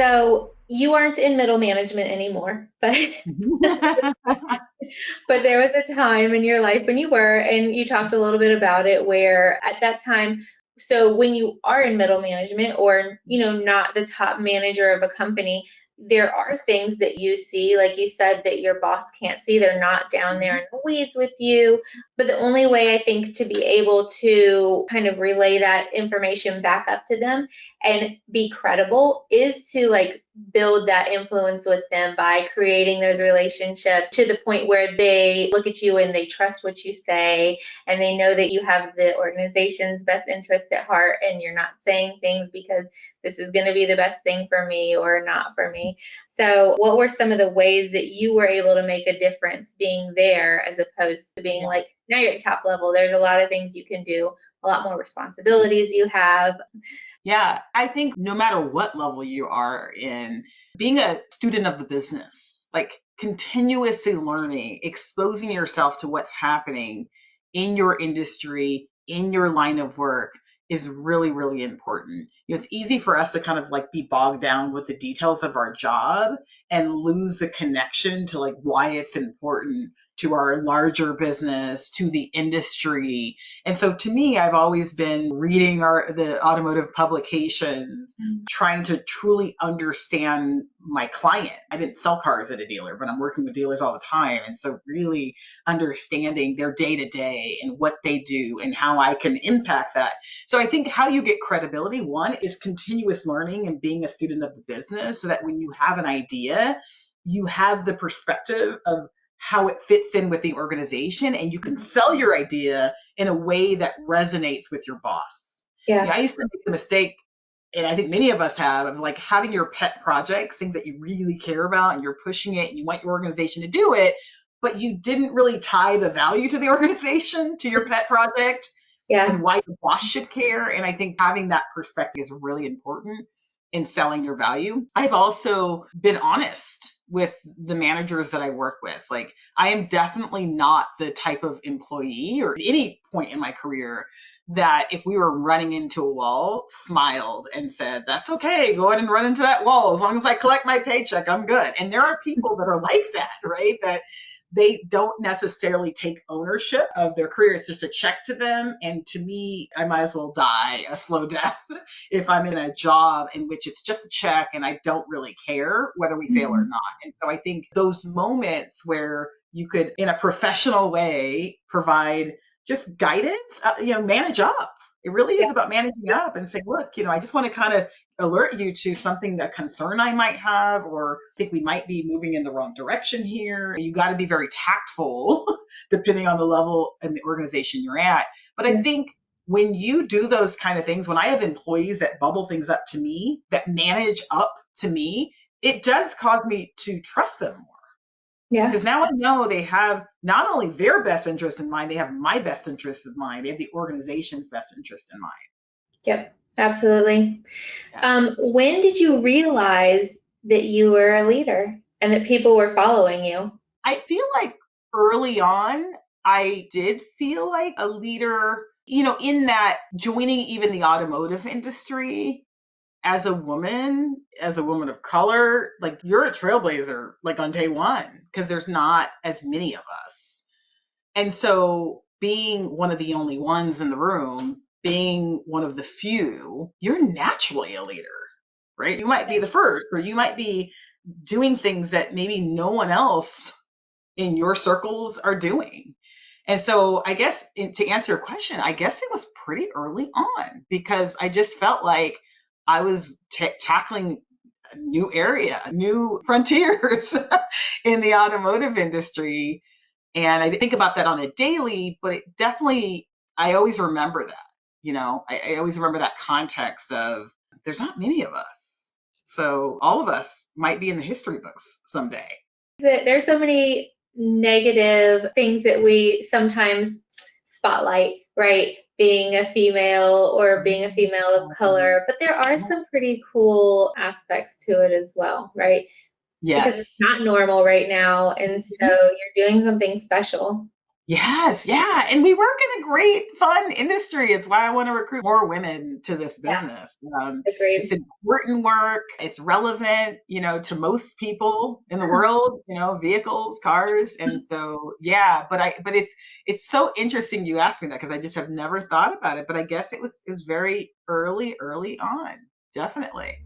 So you aren't in middle management anymore, but but there was a time in your life when you were, and you talked a little bit about it, where at that time, so when you are in middle management or, not the top manager of a company, there are things that you see, like you said, that your boss can't see. They're not down there in the weeds with you. But the only way I think to be able to kind of relay that information back up to them and be credible is to like build that influence with them by creating those relationships to the point where they look at you and they trust what you say and they know that you have the organization's best interests at heart and you're not saying things because this is going to be the best thing for me or not for me. So, what were some of the ways that you were able to make a difference being there as opposed to being like, now you're at top level? There's a lot of things you can do, a lot more responsibilities you have. Yeah, I think no matter what level you are in, being a student of the business, like continuously learning, exposing yourself to what's happening in your industry, in your line of work is really, really important. It's easy for us to kind of like be bogged down with the details of our job and lose the connection to like why it's important to our larger business, to the industry. And so to me, I've always been reading the automotive publications, trying to truly understand my client. I didn't sell cars at a dealer, but I'm working with dealers all the time. And so really understanding their day to day and what they do and how I can impact that. So I think how you get credibility, one, is continuous learning and being a student of the business so that when you have an idea, you have the perspective of how it fits in with the organization and you can sell your idea in a way that resonates with your boss. Yeah. I used to make the mistake, and I think many of us have, of like having your pet projects, things that you really care about and you're pushing it and you want your organization to do it, but you didn't really tie the value to the organization, to your pet project Yeah. and why your boss should care. And I think having that perspective is really important in selling your value. I've also been honest with the managers that I work with. Like, I am definitely not the type of employee or at any point in my career that if we were running into a wall, smiled and said, that's okay, go ahead and run into that wall. As long as I collect my paycheck, I'm good. And there are people that are like that, right? That they don't necessarily take ownership of their career. It's just a check to them. And to me, I might as well die a slow death if I'm in a job in which it's just a check and I don't really care whether we fail or not. And so I think those moments where you could, in a professional way, provide just guidance, manage up. It really is about managing up and saying, look, I just want to kind of alert you to something, a concern I might have, or think we might be moving in the wrong direction here. You got to be very tactful depending on the level and the organization you're at. But I think when you do those kind of things, when I have employees that bubble things up to me, that manage up to me, it does cause me to trust them more. Yeah. Because now I know they have not only their best interest in mind, they have my best interest in mind. They have the organization's best interest in mind. Yep, absolutely. Yeah. When did you realize that you were a leader and that people were following you? I feel like early on, I did feel like a leader, in that joining even the automotive industry as a woman of color, like you're a trailblazer, like on day one, because there's not as many of us. And so being one of the only ones in the room, being one of the few, you're naturally a leader, right? You might be the first, or you might be doing things that maybe no one else in your circles are doing. And so I guess to answer your question, I guess it was pretty early on because I just felt like I was tackling a new area, new frontiers in the automotive industry. And I think about that on a daily, but it definitely, I always remember that, I always remember that context of there's not many of us. So all of us might be in the history books someday. There's so many negative things that we sometimes spotlight, right? Being a female or being a female of color, but there are some pretty cool aspects to it as well, right? Because it's Yes. not normal right now, and so you're doing something special. Yes, yeah. And we work in a great, fun industry. It's why I want to recruit more women to this Yeah, business. It's agreed. important work. It's relevant, to most people in the world, vehicles, cars. And so, yeah, but it's so interesting you asked me that because I just have never thought about it. But I guess it was very early on. Definitely.